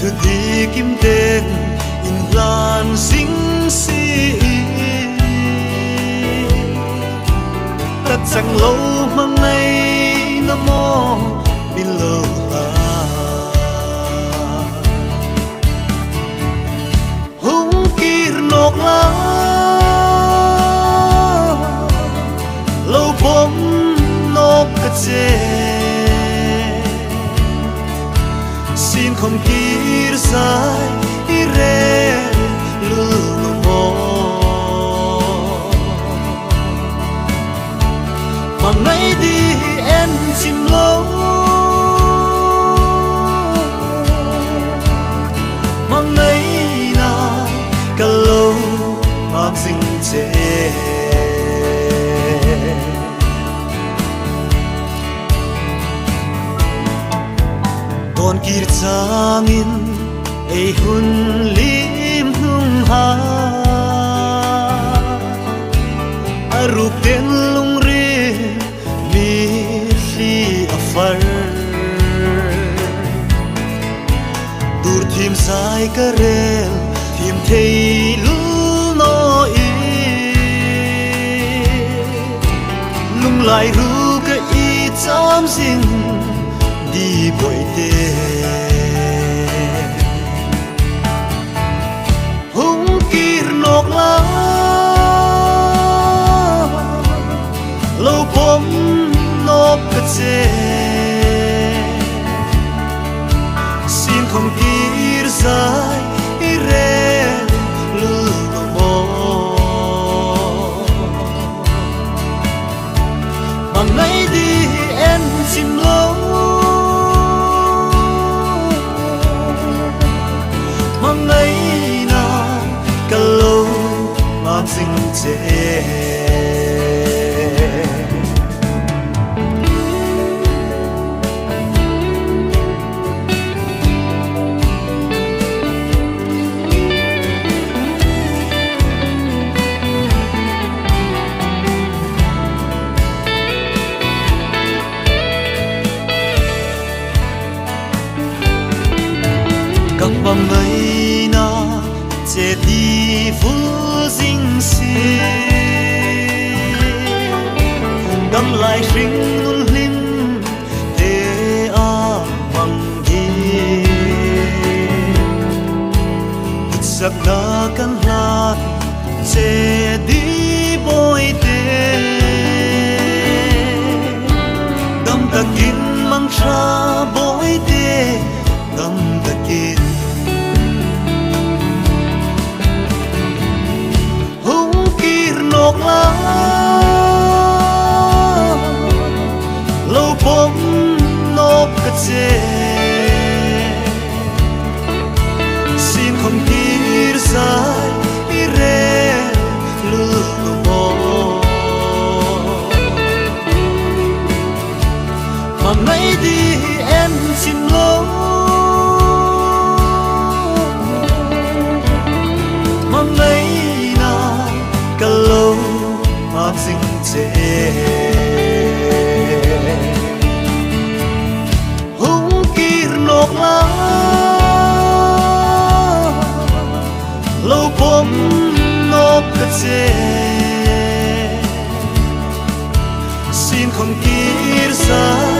thu đi kim đen in lan xinh xì tất chẳng lâu mang nay nó mò bin lâu hung kir nọc lá lâu bom nọc cất dê xin không kir sai ire lương mò mà ngay đi em chim lâu mà ngay na cả lâu mà dinh dễ còn kia changin ei hun lim hung ha arup ten lung ri mi khi afar dur thim sai karel thim thei lu no i lung lai ru ka i cham sing đi bội tê hung kir nọc lá lâu bom nọc cất dê xin không kir sai ire lương mò mà ngay đi em chim lâu ngay na cả lâu mà dinh dễ các băng ấy na che đi vu dinh si đâm lại rinh nun lim te a bằng đi sắc na kan la che đi bôi te đâm ta kin mang tra bôi te đâm ta kin nọc lá lâu bom nọc cất dê xin không kir sai ire lương mò mà ngay đi em chim lâu mà ngay cả lâu mà dinh dễ hung kir nọc lá lâu bom nọc cất dê xin không kir sai